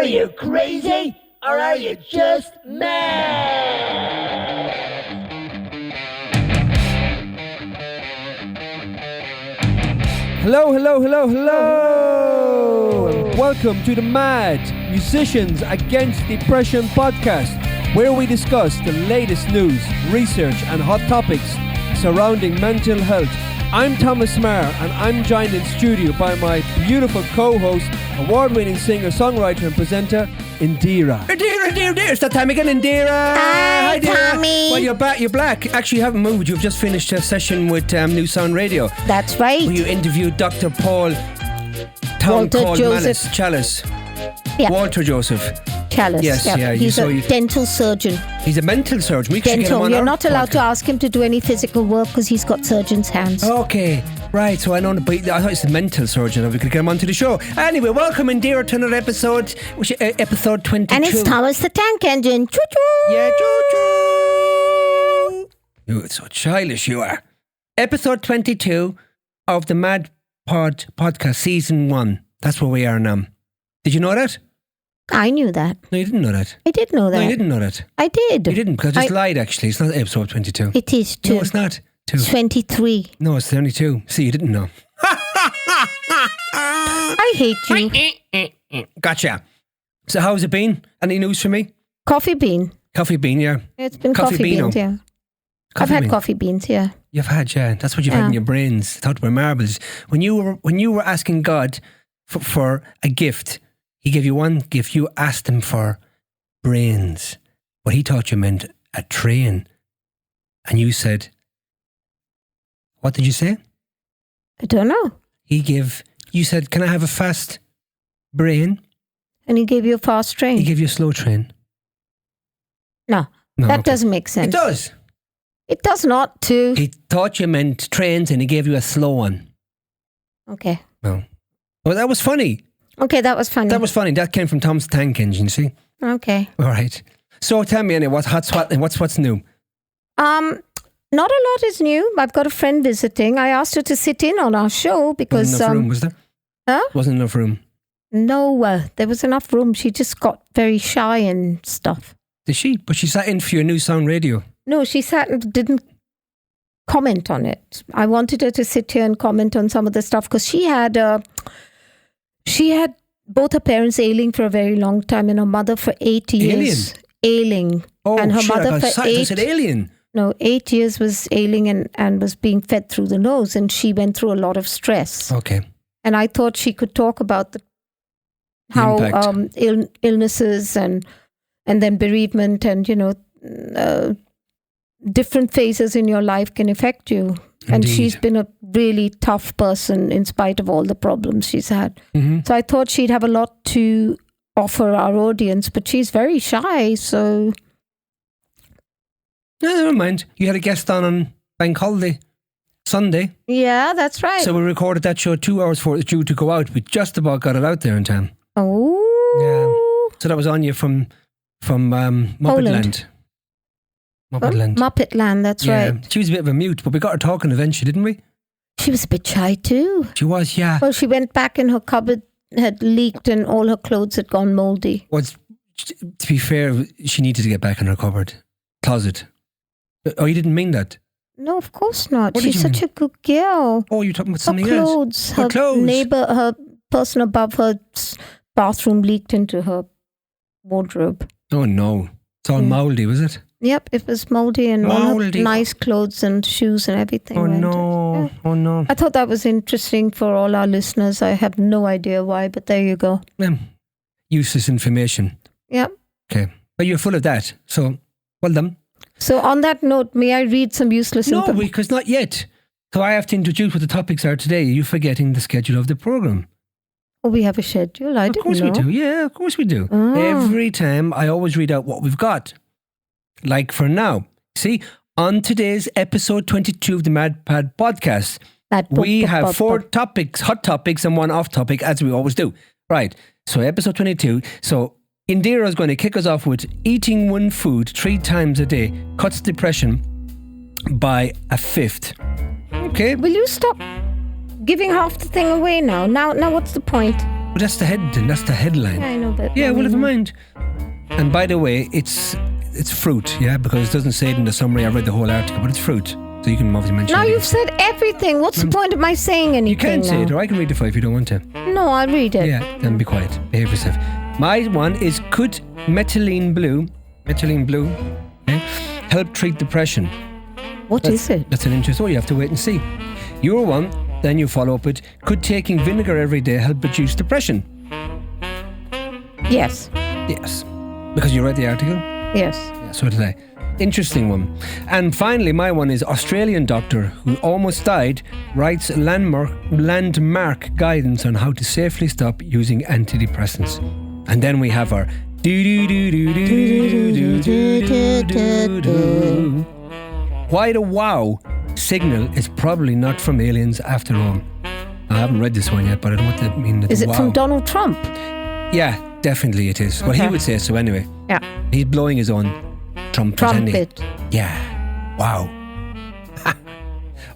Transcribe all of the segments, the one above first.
Are you crazy? Or are you just mad? Hello. Welcome to the Mad Musicians Against Depression podcast, where we discuss the latest news, research and hot topics surrounding mental health. I'm Thomas Maher, and I'm joined in studio by my beautiful co-host, award-winning singer, songwriter and presenter, Indiraa. Indiraa, it's that time again, Indiraa. Hi, Tommy. Well, you're back. You're black. Actually, you haven't moved. You've just finished a session with New Sound Radio. That's right. Where you interviewed Dr. Paul Walter Joseph Chalice. Yeah. Walter Joseph Chalice. Yes, yeah. He's a dental surgeon. He's a mental surgeon. We should get him on You're our not allowed podcast. to ask him to do any physical work because he's got surgeon's hands. Okay, right. So I know, but I thought it's a mental surgeon. We could get him onto the show. Anyway, welcome Indiraa to another episode, which episode 22. And it's Thomas the Tank Engine. Choo-choo! Yeah, choo-choo. You're so childish, you are. Episode 22 of the Mad Pod podcast, season 1. That's where we are now. Did you know that? I knew that. No, you didn't know that. I did know that. No, you didn't know that. I did. You didn't, because I just lied, actually. It's not episode 22. It is 2. No, it's not 2. 23. No, it's only 2. See, you didn't know. I hate you. Gotcha. So how's it been? Any news for me? Coffee bean. Coffee bean, yeah. It's been Coffee coffee beano. beans, yeah. Coffee I've had bean. coffee beans, yeah. You've had, yeah. That's what you've had in your brains. Thought about marbles. When you were asking God for a gift, He gave you one gift. You asked Him for brains. But He thought you meant a train. And you said, what did you say? I don't know. You said, can I have a fast brain? And he gave you a fast train. He gave you a slow train. No, that doesn't make sense. It does. It does not too. He thought you meant trains and He gave you a slow one. Okay. No. Well, that was funny. Okay, that was funny. That was funny. That came from Tom's Tank Engine, see? Okay. All right. So tell me anyway, what's new? Not a lot is new. I've got a friend visiting. I asked her to sit in on our show because... Wasn't enough room, was there? Huh? Wasn't enough room. No, there was enough room. She just got very shy and stuff. Did she? But she sat in for your New Sound Radio. No, she sat and didn't comment on it. I wanted her to sit here and comment on some of the stuff because she had both her parents ailing for a very long time and her mother for 8 years. Ailing. Oh, and her shit, mother I said alien. No, 8 years was ailing and was being fed through the nose, and she went through a lot of stress. Okay. And I thought she could talk about how illnesses and then bereavement and, different phases in your life can affect you. Indeed. And she's been a really tough person in spite of all the problems she's had. Mm-hmm. So I thought she'd have a lot to offer our audience, but she's very shy, so... No, never mind. You had a guest on Bank Holiday Sunday. Yeah, that's right. So we recorded that show 2 hours before it was due to go out. We just about got it out there in time. Oh. Yeah. So that was Anya from Muppetland. Muppetland, that's right. She was a bit of a mute, but we got her talking eventually, didn't we? She was a bit shy too. She was, yeah. Well, she went back and her cupboard had leaked and all her clothes had gone mouldy. Well, to be fair, she needed to get back in her closet. Oh, you didn't mean that? No, of course not. What did She's you such a good girl. Oh, you're talking about something her else? Her clothes. Neighbor, her person above her bathroom leaked into her wardrobe. Oh, no. It's all mouldy, was it? Yep, it was mouldy and all her nice clothes and shoes and everything. Oh, no. Yeah. Oh, no. I thought that was interesting for all our listeners. I have no idea why, but there you go. Useless information. Yep. Okay. But you're full of that. So, well done. So on that note, may I read some useless information? No, because not yet. So I have to introduce what the topics are today. You're forgetting the schedule of the program. Oh, we have a schedule? I didn't know. Of course we do. Yeah, of course we do. Oh. Every time I always read out what we've got. Like for now. See, on today's episode 22 of the Mad Pad podcast, we have 4 topics, hot topics and 1 off topic, as we always do. Right. So episode 22. So Indiraa is going to kick us off with eating one food 3 times a day cuts depression by a 1/5. Okay. Will you stop giving half the thing away now? Now what's the point? But that's the headline. Yeah, I know, but Yeah, well, never mind. And by the way, it's fruit, yeah, because it doesn't say it in the summary. I read the whole article, but it's fruit. So you can obviously mention it. Now you've said everything. What's the point of my saying anything? You can't say now? it, or I can read it for you if you don't want to. No, I'll read it. Yeah, then be quiet. Behave yourself. My one is, could methylene blue, okay, help treat depression? What is it? That's an interesting. Oh, you have to wait and see. Your one, then you follow up with, could taking vinegar every day help reduce depression? Yes. Yes. Because you read the article? Yes. Yeah, so did I. Interesting one. And finally, my one is Australian doctor who almost died writes landmark guidance on how to safely stop using antidepressants. And then we have our why the wow signal is probably not from aliens after all. I haven't read this one yet, but I don't know what that means. Is it from Donald Trump? Yeah, definitely it is. Well, he would say so anyway. Yeah. He's blowing his own trumpet. Yeah. Wow.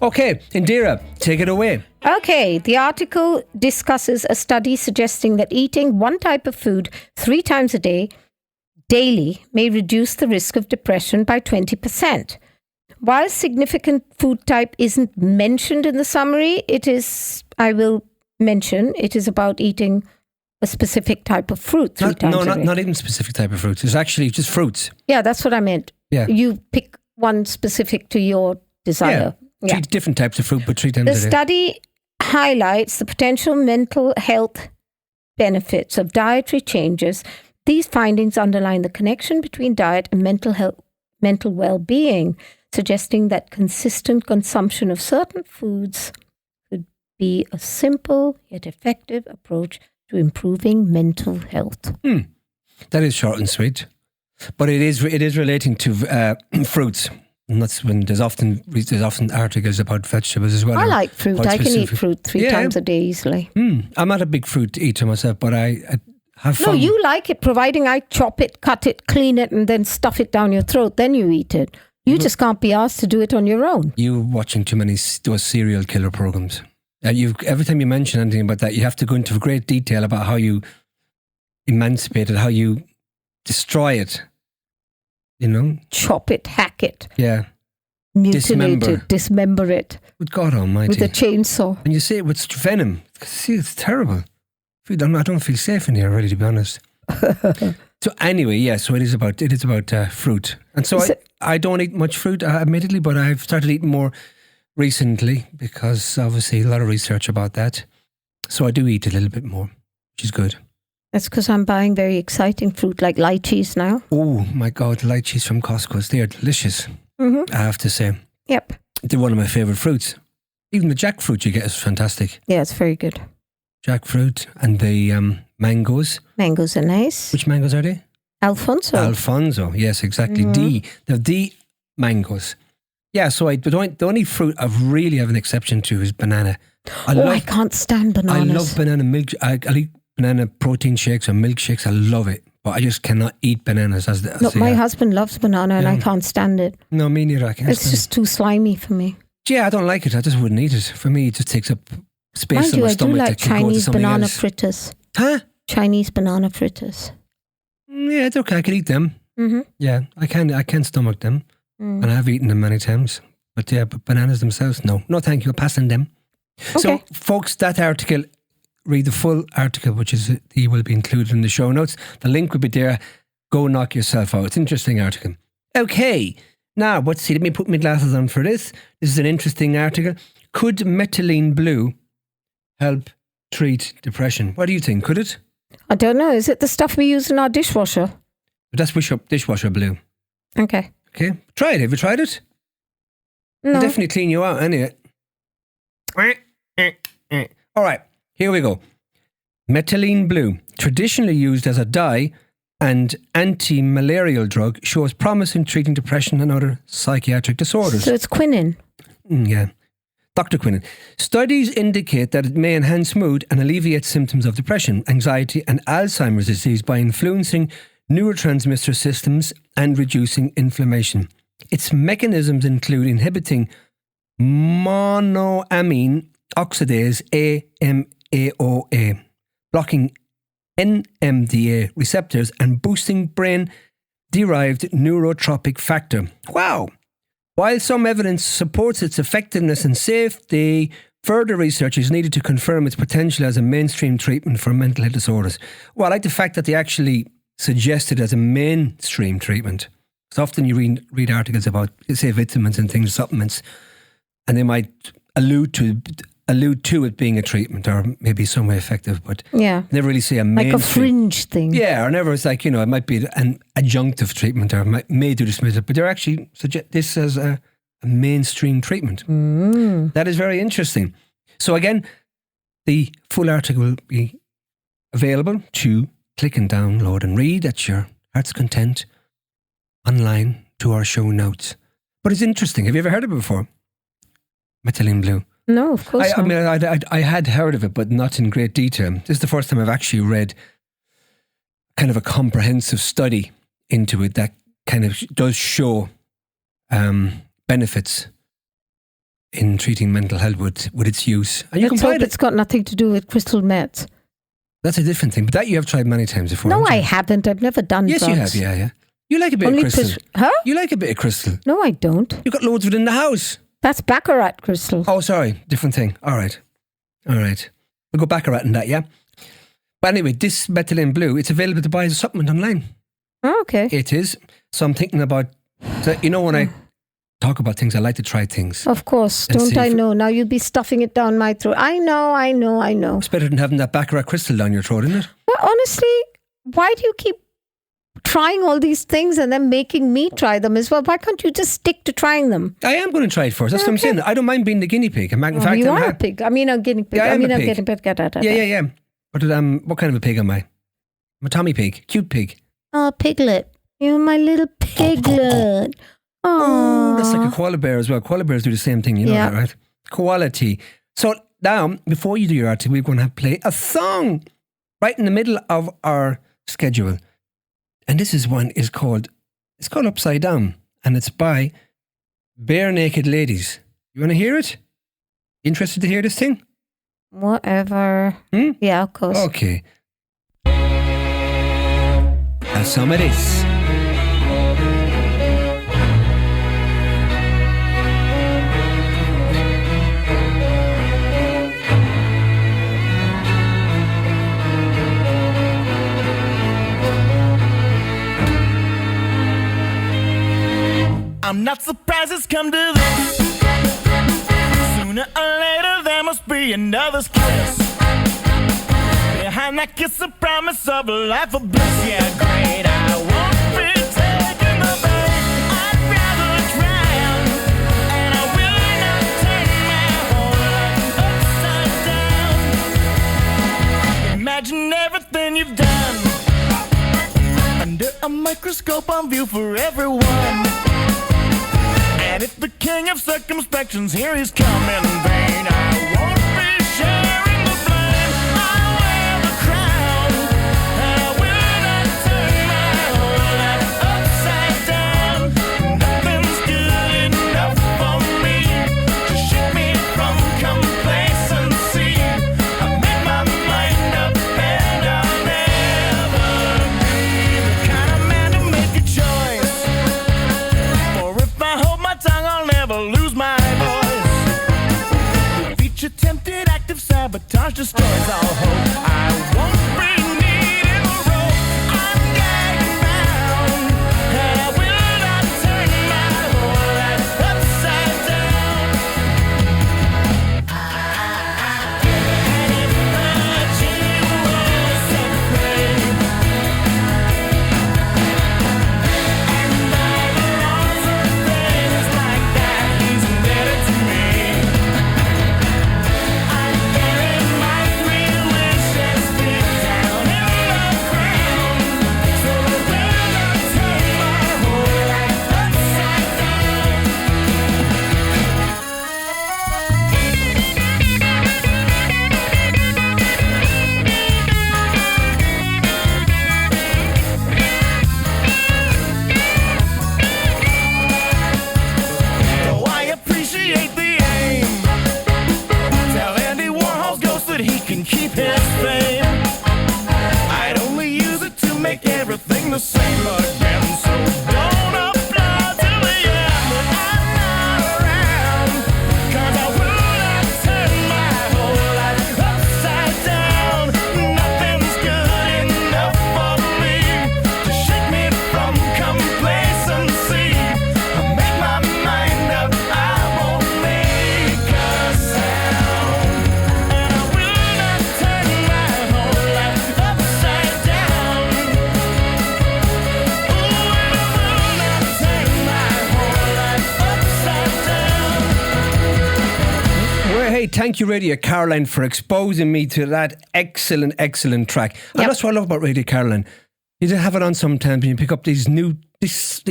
Okay, Indiraa, take it away. Okay, the article discusses a study suggesting that eating one type of food 3 times a day, daily, may reduce the risk of depression by 20%. While significant food type isn't mentioned in the summary, I will mention, it is about eating a specific type of fruit 3 times a day. Not even specific type of fruits. It's actually just fruits. Yeah, that's what I meant. Yeah. You pick one specific to your desire. Yeah. 3 different types of fruit, but 3 times a day. The study highlights the potential mental health benefits of dietary changes. These findings underline the connection between diet and mental well-being, suggesting that consistent consumption of certain foods could be a simple yet effective approach to improving mental health. That is short and sweet, but it is relating to fruits. And that's when there's often articles about vegetables as well. I like fruit. I can eat fruit 3 times a day easily. I'm not a big fruit eater myself, but I have fun. No, you like it, providing I chop it, cut it, clean it, and then stuff it down your throat. Then you eat it. You just can't be asked to do it on your own. You're watching too many those serial killer programs. Every time you mention anything about that, you have to go into great detail about how you emancipate it, how you destroy it. You know? Chop it, hack it. Yeah. Mutilate it, dismember it. With God almighty. With a chainsaw. And you say it with venom. See, it's terrible. I don't feel safe in here, really, to be honest. So anyway, yeah, so it is about fruit. And so I don't eat much fruit, admittedly, but I've started eating more recently because obviously a lot of research about that. So I do eat a little bit more, which is good. That's because I'm buying very exciting fruit like lychees now. Oh my God, the lychees from Costco, they are delicious, I have to say. Yep. They're one of my favourite fruits. Even the jackfruit you get is fantastic. Yeah, it's very good. Jackfruit and the mangoes. Mangoes are nice. Which mangoes are they? Alfonso, yes, exactly. They're the mangoes. Yeah, so the only fruit I really have an exception to is banana. I can't stand bananas. I love banana milk. I eat banana protein shakes or milkshakes. I love it. But I just cannot eat bananas. My husband loves banana and I can't stand it. No, me neither. I can't It's just too slimy for me. Yeah, I don't like it. I just wouldn't eat it. For me, it just takes up space in my stomach. I do like Chinese banana fritters. Huh? Chinese banana fritters. Yeah, it's okay. I can eat them. Mm-hmm. Yeah, I can stomach them. And I have eaten them many times. But yeah, but bananas themselves, no. No, thank you. I'll pass on them. Okay. So, folks, that article, read the full article, which will be included in the show notes. The link will be there. Go knock yourself out. It's an interesting article. Okay. Now, let's see. Let me put my glasses on for this. This is an interesting article. Could methylene blue help treat depression? What do you think? Could it? I don't know. Is it the stuff we use in our dishwasher? That's dishwasher blue. Okay. Okay. Try it. Have you tried it? No. It'll definitely clean you out, anyway. All right. Here we go. Methylene blue, traditionally used as a dye and anti-malarial drug, shows promise in treating depression and other psychiatric disorders. So it's quinine. Yeah. Dr. Quinlan. Studies indicate that it may enhance mood and alleviate symptoms of depression, anxiety and Alzheimer's disease by influencing neurotransmitter systems and reducing inflammation. Its mechanisms include inhibiting monoamine oxidase AMAOA, blocking NMDA receptors and boosting brain-derived neurotropic factor. Wow! While some evidence supports its effectiveness and safety, further research is needed to confirm its potential as a mainstream treatment for mental health disorders. Well, I like the fact that they actually suggest it as a mainstream treatment. Because often you read articles about, say, vitamins and things, supplements, and they might allude to it being a treatment or maybe some way effective, but never really say a mainstream. Like a fringe thing. Yeah, or never it's like, it might be an adjunctive treatment or may do this, but they're actually suggest this as a mainstream treatment. That is very interesting. So again, the full article will be available to click and download and read at your heart's content online to our show notes. But it's interesting. Have you ever heard of it before? Methylene blue. No, of course not. I mean, I had heard of it, but not in great detail. This is the first time I've actually read kind of a comprehensive study into it that kind of does show benefits in treating mental health with its use. And you Let's can hope it's got nothing to do with crystal meth. That's a different thing, but that you have tried many times before. No, I haven't. I've never done Yes, drugs. you have, yeah. You like a bit of crystal. Huh? You like a bit of crystal. No, I don't. You've got loads of it in the house. That's Baccarat crystal. Oh, sorry. Different thing. All right. We'll go Baccarat in that, yeah? But anyway, this methylene blue, it's available to buy as a supplement online. Oh, okay. It is. So I'm thinking about, when I talk about things, I like to try things. Of course. Don't I know? Now you'll be stuffing it down my throat. I know. It's better than having that Baccarat crystal down your throat, isn't it? Well, honestly, why do you keep trying all these things and then making me try them as well? Why can't you just stick to trying them? I am going to try it first. That's what I'm saying. I don't mind being the guinea pig. In fact, you are a pig. I mean, a guinea pig. Yeah, I'm a pig. guinea pig. Yeah. But what kind of a pig am I? I'm a Tommy pig. Cute pig. Oh, piglet. You're my little piglet. Oh, that's like a koala bear as well. Koala bears do the same thing. You know that, right? Quality. So now, before you do your article, we're going to play a song right in the middle of our schedule. And this one is called Upside Down. And it's by Bare Naked Ladies. You want to hear it? Interested to hear this thing? Whatever. Yeah, of course. Okay. Have some of this. I'm not surprised it's come to this. Sooner or later there must be another's kiss. Behind that kiss a promise of a life of bliss. Yeah, great, I won't be taking the bait. I'd rather drown, and I will not turn my whole life upside down. Imagine everything you've done under a microscope on view for everyone. And if the king of circumspections here he's come in vain, I won't be sharing the blame. I'll wear the crown, and I will not turn my whole life upside down. Nothing's good enough for me to shake me from complacency. I've made my mind up and I'll never be the kind of man to make a choice. For if I hold my tongue, I'll never lose my voice. Defeat your tempted active sabotage destroys all hope. I won't be needing a rope. I'm getting bound, and I will not turn my whole life upside down. And if the genie was afraid, and all the wrongs of things like that, he's indebted to me. I'm getting my 3 wishes make everything the same again. So don't apply till the end that I'm not around. 'Cause I will not turn my whole life upside down. Nothing's good enough for me to shake me from complacency. I make my mind up, I won't make a sound. And I will not turn my whole life upside down. Ooh, and I will not turn my whole life upside down. Well, hey, thank you, Radio Caroline, for exposing me to that excellent track. And Yep. that's what I love about Radio Caroline. You just have it on sometimes and you pick up these new, this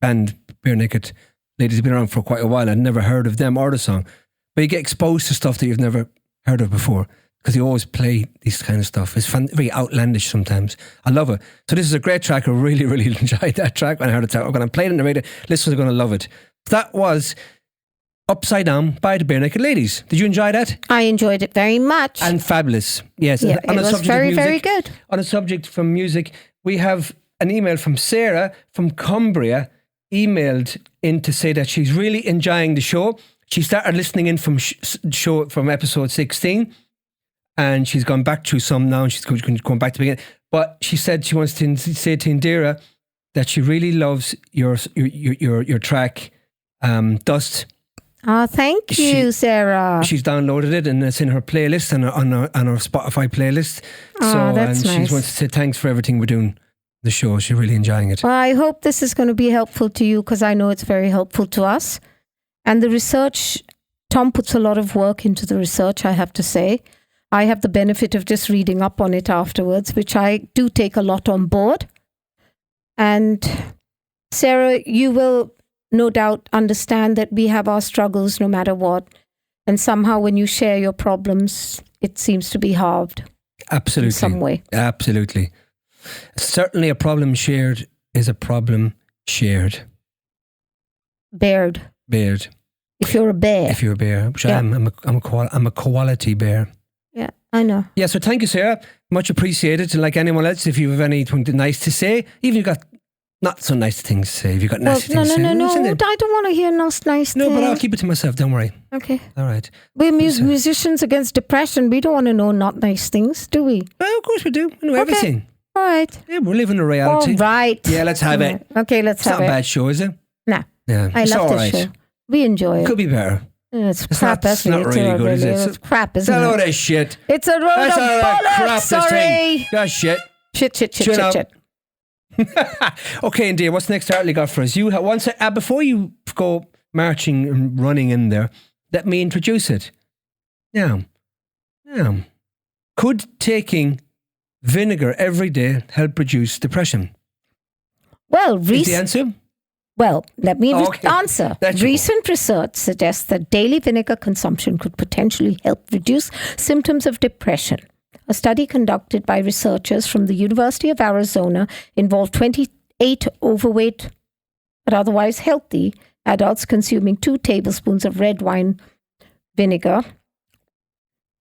band, Bare Naked Ladies, have been around for quite a while. I'd never heard of them or the song. But you get exposed to stuff that you've never heard of before because you always play this kind of stuff. It's fun, very outlandish sometimes. I love it. So this is a great track. I really enjoyed that track when I heard it. I'm going to play it on the radio. Listeners are going to love it. That was Upside Down by the Bare Naked Ladies. Did you enjoy that? I enjoyed it very much. And fabulous. Yes. Yeah, On it the was subject of very, music- very good. On a subject from music, we have an email from Sarah from Cumbria, emailed in to say that she's really enjoying the show. She started listening in from show from episode 16 and she's gone back through some now and she's going back to the beginning. But she said she wants to say to Indiraa that she really loves your track, Dust. Oh, thank you, Sarah. She's downloaded it and it's in her playlist and on her Spotify playlist. Oh, that's and nice. she wants to say thanks for everything we're doing. The show, she's really enjoying it. Well, I hope this is going to be helpful to you because I know it's very helpful to us. And the research, Tom puts a lot of work into the research, I have to say. I have the benefit of just reading up on it afterwards, which I do take a lot on board. And Sarah, you will no doubt understand that we have our struggles no matter what. And somehow when you share your problems, it seems to be halved Absolutely. in some way. Absolutely. Certainly a problem shared is a problem shared. Bared. Bared. If you're a bear. If you're a bear. Which Yeah. I'm a quality bear. Yeah, I know. Yeah, so thank you, Sarah. Much appreciated. And like anyone else, if you have anything nice to say, even if you've got not so nice things to say, if you've got nasty No, things to say. no. send it. I don't want to hear nice things. No, but I'll keep it to myself. Don't worry. Okay. All right. We're musicians against depression. We don't want to know not nice things, do we? Well, of course we do. We know Okay. everything. All right. Yeah, we're living a reality. All right. Yeah, let's have it. Okay, let's It's not have a it. bad show, is it? No. Yeah. I it's love all this right. show. We enjoy it. Could be better. It's It's crap, not- it's isn't not it? really good, is it? It's crap, It's isn't a it? load of shit. It's a load That's of a load of bollocks. crap, this Sorry. thing. That's shit. Shit. up. Okay, India, what's the next article you got for us? You before you go marching and running in there, let me introduce it. Now, could taking vinegar every day help reduce depression? Well, Is the answer? Well, let me Okay. answer. That's Recent research suggests that daily vinegar consumption could potentially help reduce symptoms of depression. A study conducted by researchers from the University of Arizona involved 28 overweight but otherwise healthy adults consuming 2 tablespoons of red wine vinegar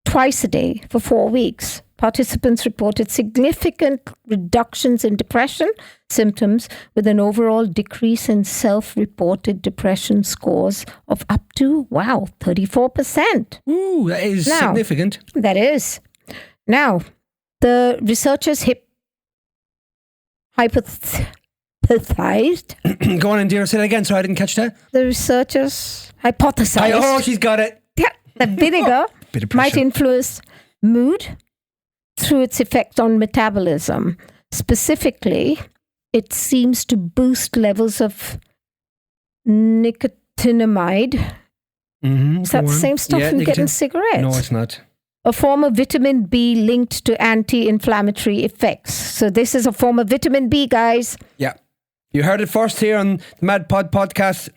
twice a day for 4 weeks. Participants reported significant reductions in depression symptoms with an overall decrease in self-reported depression scores of up to, 34%. Ooh, that is Now- significant. That is. Now, the researchers hypothesized. Go on, India, say that again. Sorry, I didn't catch that. The researchers hypothesized Oh, she's got it. that vinegar Bit of might pressure. influence mood through its effect on metabolism. Specifically, it seems to boost levels of nicotinamide. Mm-hmm. Is that the same stuff you get in cigarettes? No, it's not. A form of vitamin B linked to anti-inflammatory effects. So this is a form of vitamin B, guys, Yeah. You heard it first here on the Mad Pod podcast.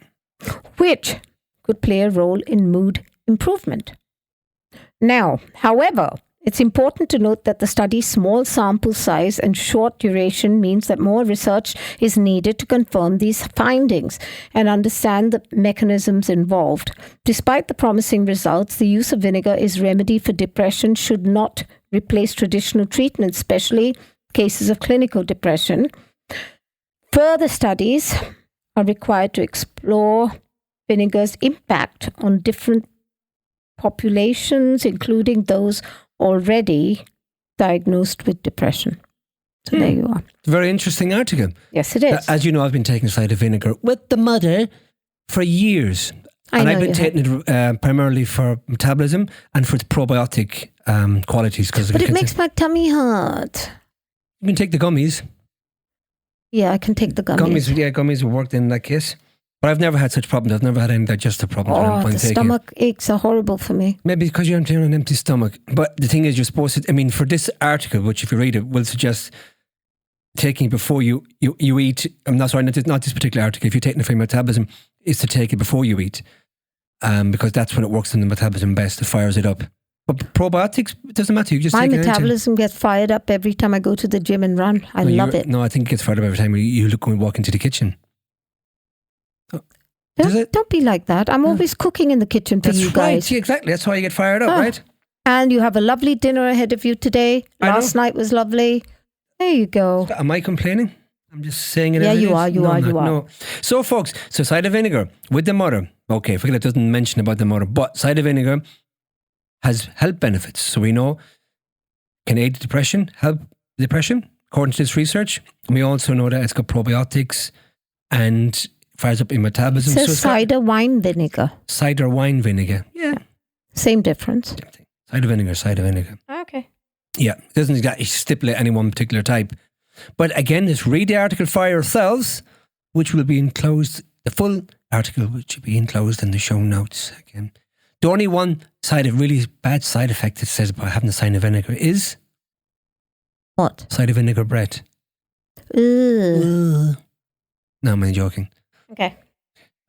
which could play a role in mood improvement. Now, however, it's important to note that the study's small sample size and short duration means that more research is needed to confirm these findings and understand the mechanisms involved. Despite the promising results, the use of vinegar as remedy for depression should not replace traditional treatment, especially cases of clinical depression. Further studies are required to explore vinegar's impact on different populations, including those already diagnosed with depression. So there you are. Very interesting article. Yes, it is. As you know, I've been taking cider vinegar with the mother for years. And I've been taking it primarily for metabolism and for its probiotic qualities. But it makes my tummy hurt. You can take the gummies. Yeah, I can take the gummies. Gummies will work in that case. But I've never had such problems. I've never had any digestive problems. Oh, the stomach aches are horrible for me. Maybe because you're on an empty stomach. But the thing is, you're supposed to, for this article, which if you read it, will suggest taking it before you eat. I'm not this particular article. If you're taking it for your metabolism, is to take it before you eat. Because that's when it works in the metabolism best. It fires it up. But probiotics, it doesn't matter. You just my take metabolism gets fired up every time I go to the gym and run. I love it. No, I think it gets fired up every time you look and walk into the kitchen. Don't be like that. I'm always cooking in the kitchen for you guys. Right. Yeah, exactly. That's why you get fired up, right? And you have a lovely dinner ahead of you today. Last night was lovely. There you go. Am I complaining? I'm just saying it. Yeah, you are. You are. No. So, folks, cider vinegar with the mother. Okay, forget it doesn't mention about the mother, but cider vinegar has health benefits. So we know can aid depression, help depression, according to this research. And we also know that it's got probiotics and fires up your metabolism. It says cider wine vinegar. Cider wine vinegar. Yeah. Same difference. Cider vinegar. Okay. Yeah, it doesn't exactly stipulate any one particular type. But again, just read the article for yourselves, which will be enclosed, the full article, which will be enclosed in the show notes. Again, the only one really bad side effect it says about having the cider vinegar is what? Cider vinegar bread. Ugh. No, I'm only joking. Okay.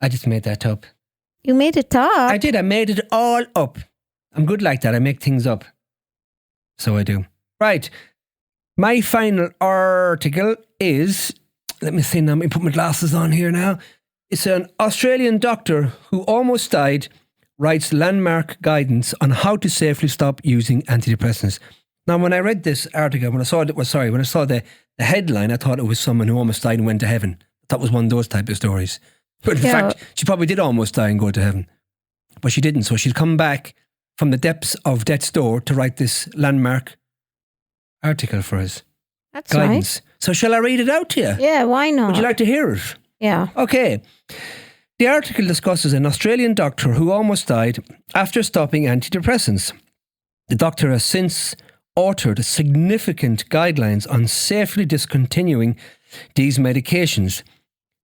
I just made that up. You made it up? I did. I made it all up. I'm good like that. I make things up. So I do. Right. My final article is, let me see now, let me put my glasses on here now. It's an Australian doctor who almost died, writes landmark guidance on how to safely stop using antidepressants. Now, when I read this article, when I saw the headline, I thought it was someone who almost died and went to heaven. I thought it was one of those type of stories. But in fact, she probably did almost die and go to heaven. But she didn't. So she's come back from the depths of death's door to write this landmark article for us. That's guidance. Right. So shall I read it out to you? Yeah, why not? Would you like to hear it? Yeah. Okay. The article discusses an Australian doctor who almost died after stopping antidepressants. The doctor has since authored significant guidelines on safely discontinuing these medications.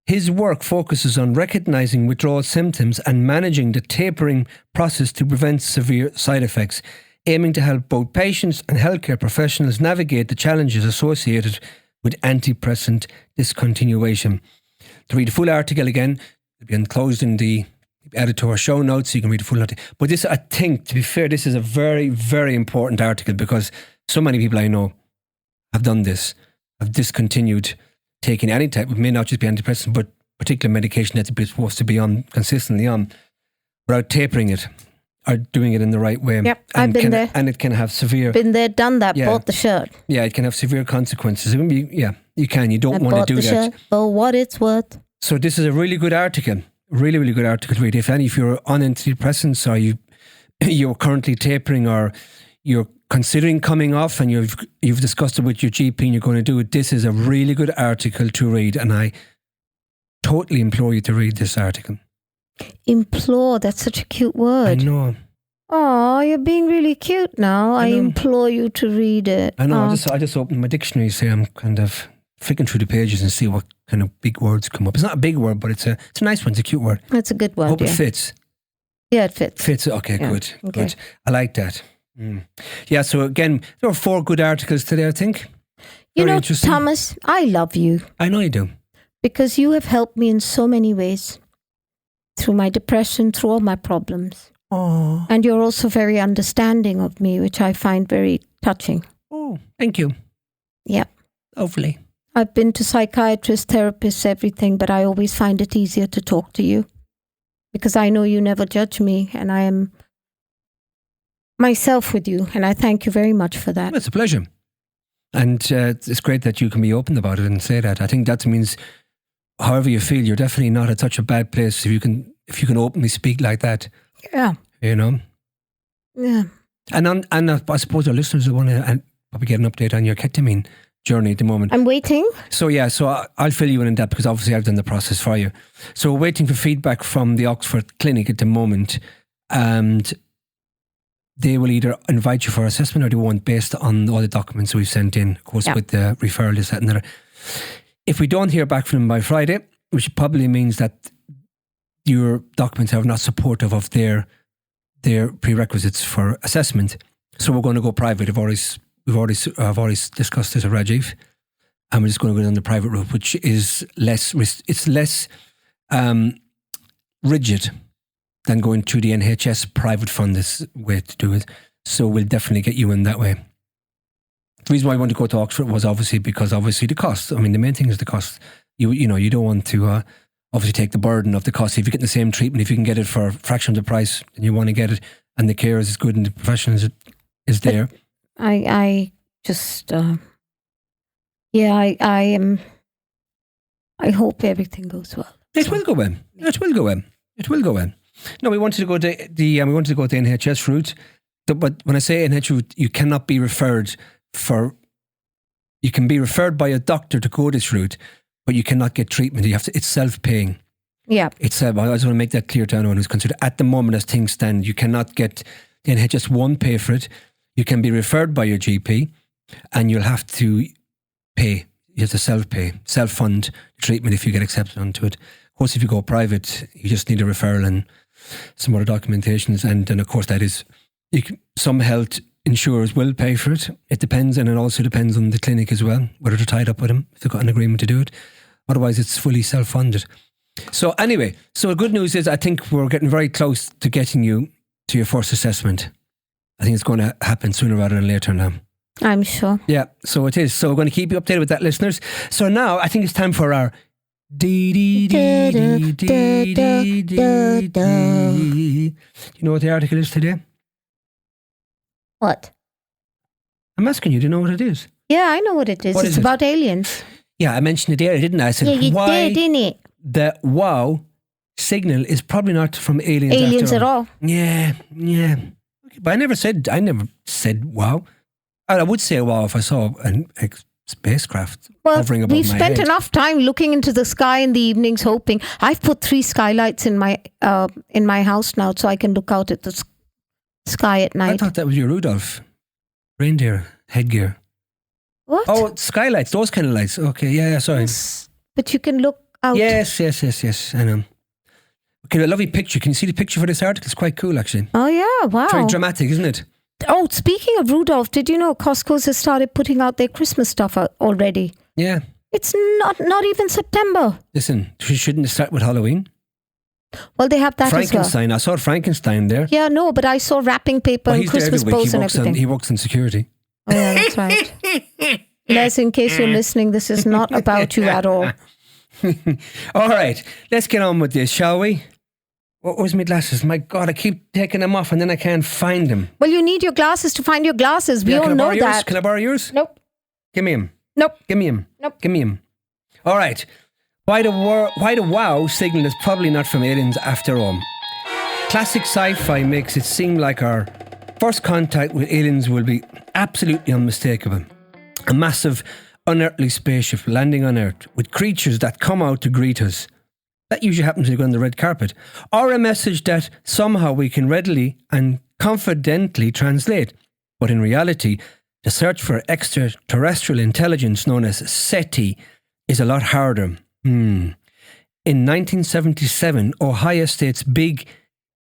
His work focuses on recognizing withdrawal symptoms and managing the tapering process to prevent severe side effects, aiming to help both patients and healthcare professionals navigate the challenges associated with antidepressant discontinuation. To read the full article again, it'll be enclosed in the editor show notes, so you can read the full article. But this, I think, to be fair, this is a very, very important article because so many people I know have done this, have discontinued taking any type, it may not just be antidepressant, but particular medication that they're supposed to be on, consistently on, without tapering it or doing it in the right way. Yep, I've been there. And it can have severe... Been there, done that, bought the shirt. Yeah, it can have severe consequences. You can. You don't want to do that. Shirt for what it's worth. So this is a really good article. Really, really good article to read. If you're on antidepressants or you're currently tapering or you're considering coming off and you've discussed it with your GP and you're going to do it, this is a really good article to read, and I totally implore you to read this article. Implore, that's such a cute word. I know. Oh, you're being really cute now. I implore you to read it. I know. I just opened my dictionary, so I'm kind of flicking through the pages and see what kind of big words come up. It's not a big word, but it's a nice one. It's a cute word. It's a good word. Hope it fits. Yeah, it fits. Fits. Okay, yeah. Good. Okay. Good. I like that. Yeah, so again, there were 4 good articles today, I think. You know, Thomas, I love you. I know you do. Because you have helped me in so many ways. Through my depression, through all my problems. Oh. And you're also very understanding of me, which I find very touching. Oh, thank you. Yeah. Hopefully. I've been to psychiatrists, therapists, everything, but I always find it easier to talk to you. Because I know you never judge me, and I am myself with you, and I thank you very much for that. It's a pleasure. And it's great that you can be open about it and say that. I think that means, however you feel, you're definitely not at such a bad place if you can openly speak like that. Yeah. You know? Yeah. And I suppose our listeners will want to probably get an update on your ketamine journey at the moment. I'm waiting. So I'll fill you in on that because obviously I've done the process for you. So we're waiting for feedback from the Oxford Clinic at the moment, and they will either invite you for assessment or they won't, based on all the documents we've sent in, of course, with the referral, this, that and that. If we don't hear back from them by Friday, which probably means that your documents are not supportive of their prerequisites for assessment, so we're going to go private. I've already discussed this with Rajiv, and we're just going to go down the private route, which is less rigid than going through the NHS private fund. This way to do it, so we'll definitely get you in that way. The reason why I want to go to Oxford was obviously the cost. I mean, the main thing is the cost. You know, you don't want to obviously take the burden of the cost. If you get the same treatment, if you can get it for a fraction of the price, then you want to get it, and the care is good and the professional is there. I just I hope everything goes well. It will go well. It will go well. It will go well. No, we wanted to go to the NHS route, but when I say NHS route, you cannot be referred for. You can be referred by a doctor to go this route, but you cannot get treatment. You have to. It's self-paying. Yeah. It's. I just want to make that clear to anyone who's considered. At the moment, as things stand, you cannot get the NHS won't pay for it. You can be referred by your GP, and you'll have to pay. You have to self-pay, self-fund treatment if you get accepted onto it. Of course, if you go private, you just need a referral and some other documentations, and then of course that is some health insurers will pay for it. It depends, and it also depends on the clinic as well, whether they're tied up with them, if they've got an agreement to do it. Otherwise, it's fully self-funded. So anyway, the good news is I think we're getting very close to getting you to your first assessment. I think it's going to happen sooner rather than later now. I'm sure. Yeah, so it is. So we're going to keep you updated with that, listeners. So now I think it's time for our You know what the article is today? What? I'm asking you, do you know what it is? Yeah, I know what it is. It's about aliens. Yeah, I mentioned it there, didn't I? I said, yeah, you did, didn't it? The wow signal is probably not from aliens. Aliens at all. Yeah. Okay, but I never said wow. I would say wow if I saw a spacecraft hovering above my head. We've spent enough time looking into the sky in the evenings, hoping. I've put 3 skylights in my house now, so I can look out at the sky at night. I thought that was your Rudolph reindeer headgear. What? Oh, skylights, those kind of lights. Okay, yeah, sorry. Yes, but you can look out. Yes, I know. Okay, a lovely picture. Can you see the picture for this article? It's quite cool, actually. Oh, yeah, wow. Very dramatic, isn't it? Oh, speaking of Rudolph, did you know Costco's has started putting out their Christmas stuff out already? Yeah. It's not even September. Listen, shouldn't it start with Halloween? Well, they have that as well. Frankenstein, I saw Frankenstein there. Yeah, no, but I saw wrapping paper and Christmas bows and everything. He works in security. Oh, yeah, that's right. Les, in case you're listening, this is not about you at all. All right, let's get on with this, shall we? Where's my glasses? My God, I keep taking them off and then I can't find them. Well, you need your glasses to find your glasses. We all know that. Can I borrow yours? Nope. Give me them. Nope. Give me them. Nope. Give me them. All right. Why the wow signal is probably not from aliens after all. Classic sci-fi makes it seem like our first contact with aliens will be absolutely unmistakable. A massive, unearthly spaceship landing on Earth with creatures that come out to greet us. That usually happens when you go on the red carpet. Or a message that somehow we can readily and confidently translate. But in reality, the search for extraterrestrial intelligence known as SETI is a lot harder. In 1977, Ohio State's Big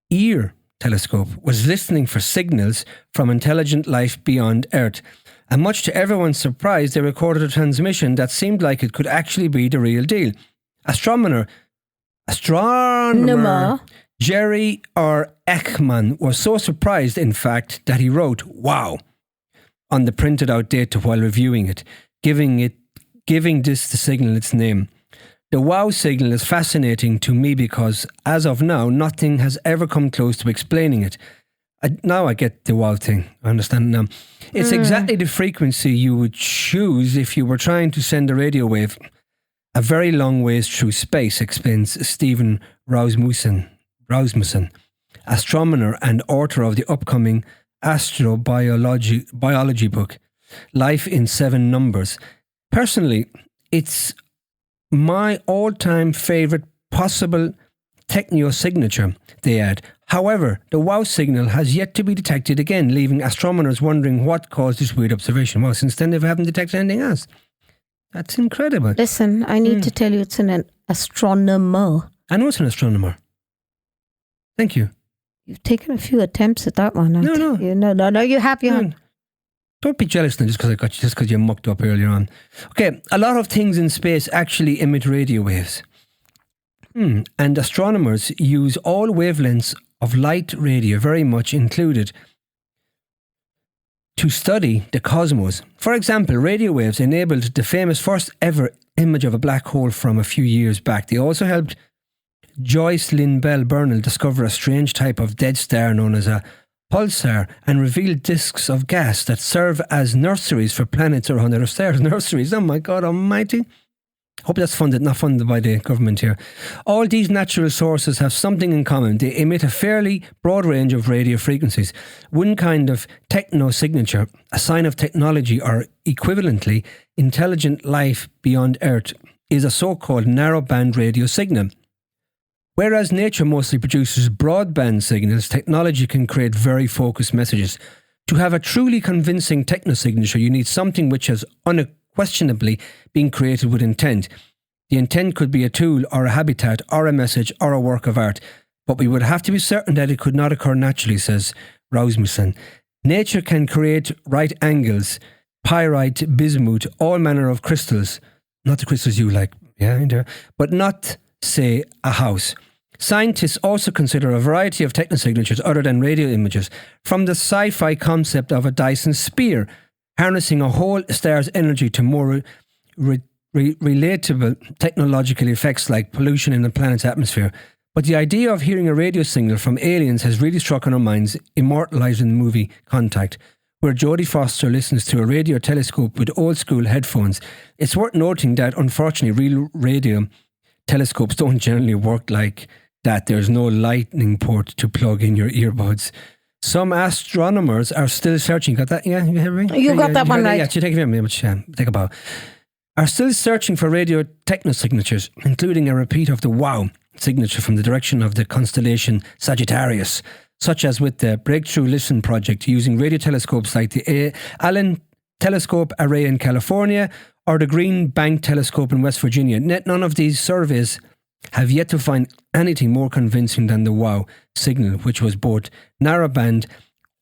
Ear telescope was listening for signals from intelligent life beyond Earth. And much to everyone's surprise, they recorded a transmission that seemed like it could actually be the real deal. Astronomer Jerry R. Ekman was so surprised, in fact, that he wrote "wow" on the printed out data while reviewing it, giving this the signal its name. The wow signal is fascinating to me because, as of now, nothing has ever come close to explaining it. Now I get the wow thing. I understand now. It's exactly the frequency you would choose if you were trying to send a radio wave a very long ways through space, explains Stephen Rasmussen, astronomer and author of the upcoming astrobiology book, Life in 7 Numbers. Personally, it's my all-time favourite possible techno signature, they add. However, the wow signal has yet to be detected again, leaving astronomers wondering what caused this weird observation. Well, since then they haven't detected anything else. That's incredible. Listen, I need to tell you it's an astronomer. I know it's an astronomer. Thank you. You've taken a few attempts at that one. No, you have. Don't be jealous now just because you mucked up earlier on. Okay, a lot of things in space actually emit radio waves. And astronomers use all wavelengths of light radio, very much included, to study the cosmos. For example, radio waves enabled the famous first ever image of a black hole from a few years back. They also helped Joyce Lynn Bell Burnell discover a strange type of dead star known as a pulsar and revealed disks of gas that serve as nurseries for planets around other stars. Nurseries, oh my God almighty. Hope that's not funded by the government here. All these natural sources have something in common. They emit a fairly broad range of radio frequencies. One kind of techno signature, a sign of technology or equivalently intelligent life beyond Earth, is a so-called narrowband radio signal. Whereas nature mostly produces broadband signals, technology can create very focused messages. To have a truly convincing techno signature, you need something which has unquestionably been created with intent. The intent could be a tool or a habitat or a message or a work of art, but we would have to be certain that it could not occur naturally, says Rasmussen. Nature can create right angles, pyrite, bismuth, all manner of crystals. Not the crystals you like, but not, say, a house. Scientists also consider a variety of technosignatures other than radio images, from the sci-fi concept of a Dyson sphere, harnessing a whole star's energy to more relatable technological effects like pollution in the planet's atmosphere. But the idea of hearing a radio signal from aliens has really struck on our minds, immortalised in the movie Contact, where Jodie Foster listens to a radio telescope with old-school headphones. It's worth noting that, unfortunately, real radio telescopes don't generally work like that. There's no lightning port to plug in your earbuds. Some astronomers are still searching. Got that? Yeah, you hear me? You got that one right. Yeah, take it from me. Take a bow. Are still searching for radio technosignatures, including a repeat of the WOW signature from the direction of the constellation Sagittarius, such as with the Breakthrough Listen project using radio telescopes like the Allen Telescope Array in California or the Green Bank Telescope in West Virginia. None of these surveys have yet to find anything more convincing than the WOW signal, which was both narrowband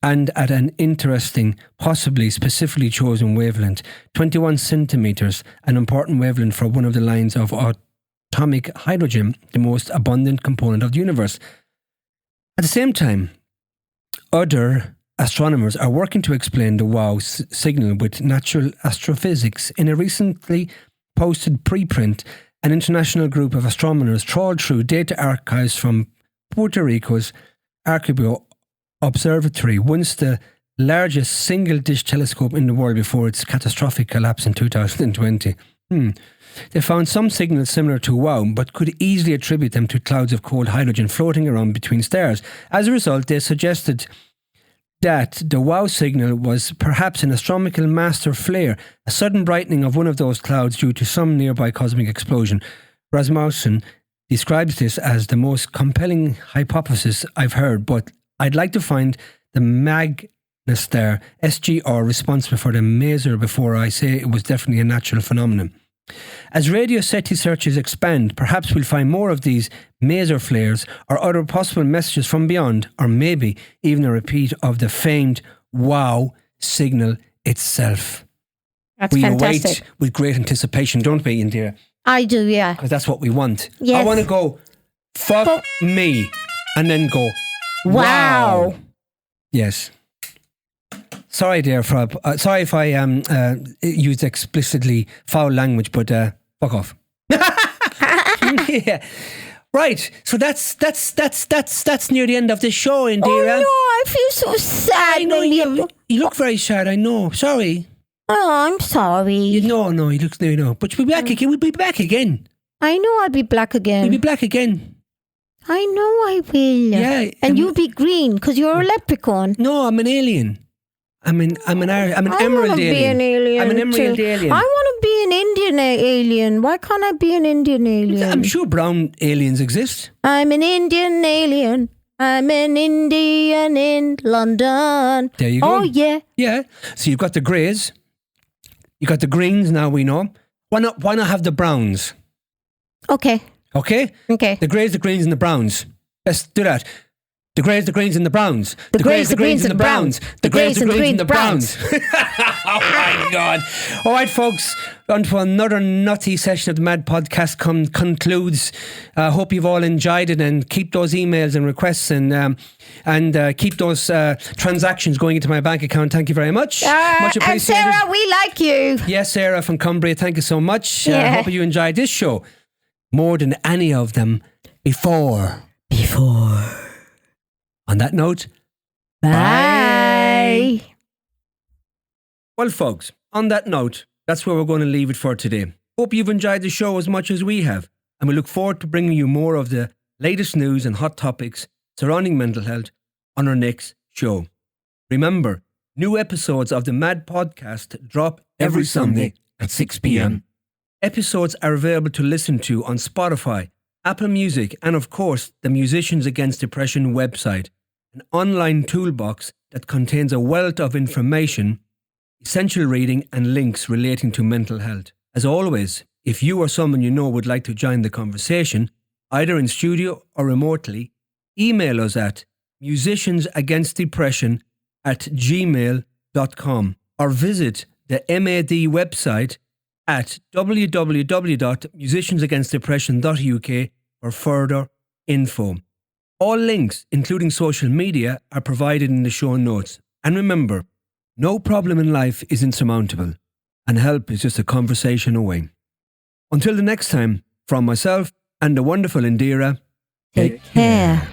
and at an interesting, possibly specifically chosen wavelength, 21 centimeters, an important wavelength for one of the lines of atomic hydrogen, the most abundant component of the universe. At the same time, other astronomers are working to explain the WOW signal with natural astrophysics. In a recently posted preprint, an international group of astronomers trawled through data archives from Puerto Rico's Arecibo Observatory, once the largest single-dish telescope in the world before its catastrophic collapse in 2020. They found some signals similar to WOW, but could easily attribute them to clouds of cold hydrogen floating around between stars. As a result, they suggested that the WOW signal was perhaps an astronomical master flare, a sudden brightening of one of those clouds due to some nearby cosmic explosion. Rasmussen describes this as the most compelling hypothesis I've heard, but I'd like to find the Magnus star, SGR, responsible for the maser before I say it was definitely a natural phenomenon. As radio SETI searches expand, perhaps we'll find more of these maser flares or other possible messages from beyond, or maybe even a repeat of the famed WOW signal itself. That's fantastic. We await with great anticipation, don't we, Indiraa? I do, yeah. Because that's what we want. Yes. I want to go, fuck me, and then go, wow. Yes. Sorry, dear, sorry if I used explicitly foul language, but fuck off. Yeah. Right, so that's near the end of the show, Indiraa. Oh no, I feel so sad. I know you look very sad. I know. Sorry. Oh, I'm sorry. No, you look no. But we'll be back again. We'll be back again. I know I'll be black again. We'll be black again. I know I will. Yeah, and you'll be green because you're a leprechaun. No, I'm an alien. I'm an emerald I alien. Be an alien. I'm an emerald alien. I want to be an Indian alien. Why can't I be an Indian alien? I'm sure brown aliens exist. I'm an Indian alien. I'm an Indian in London. There you go. Oh, yeah. Yeah. So you've got the greys. You got the greens, now we know. Why not have the browns? Okay. Okay? Okay. The greys, the greens, and the browns. Let's do that. The greys, the greens, and the browns. The greys, the greens, and the browns. The greys, the greens, and the browns. Oh my God. All right, folks. On to another nutty session of the Mad Podcast concludes. Hope you've all enjoyed it, and keep those emails and requests and keep those transactions going into my bank account. Thank you very much. Much appreciated. And Sarah, we like you. Yes, Sarah from Cumbria. Thank you so much. Hope you enjoyed this show more than any of them before. On that note, bye. Well, folks, on that note, that's where we're going to leave it for today. Hope you've enjoyed the show as much as we have, and we look forward to bringing you more of the latest news and hot topics surrounding mental health on our next show. Remember, new episodes of the Mad Podcast drop every Sunday at 6 p.m. Episodes are available to listen to on Spotify, Apple Music, and of course, the Musicians Against Depression website, an online toolbox that contains a wealth of information, essential reading, and links relating to mental health. As always, if you or someone you know would like to join the conversation, either in studio or remotely, email us at musiciansagainstdepression@gmail.com or visit the MAD website at www.musiciansagainstdepression.uk for further info. All links, including social media, are provided in the show notes. And remember, no problem in life is insurmountable, and help is just a conversation away. Until the next time, from myself and the wonderful Indiraa, Take care.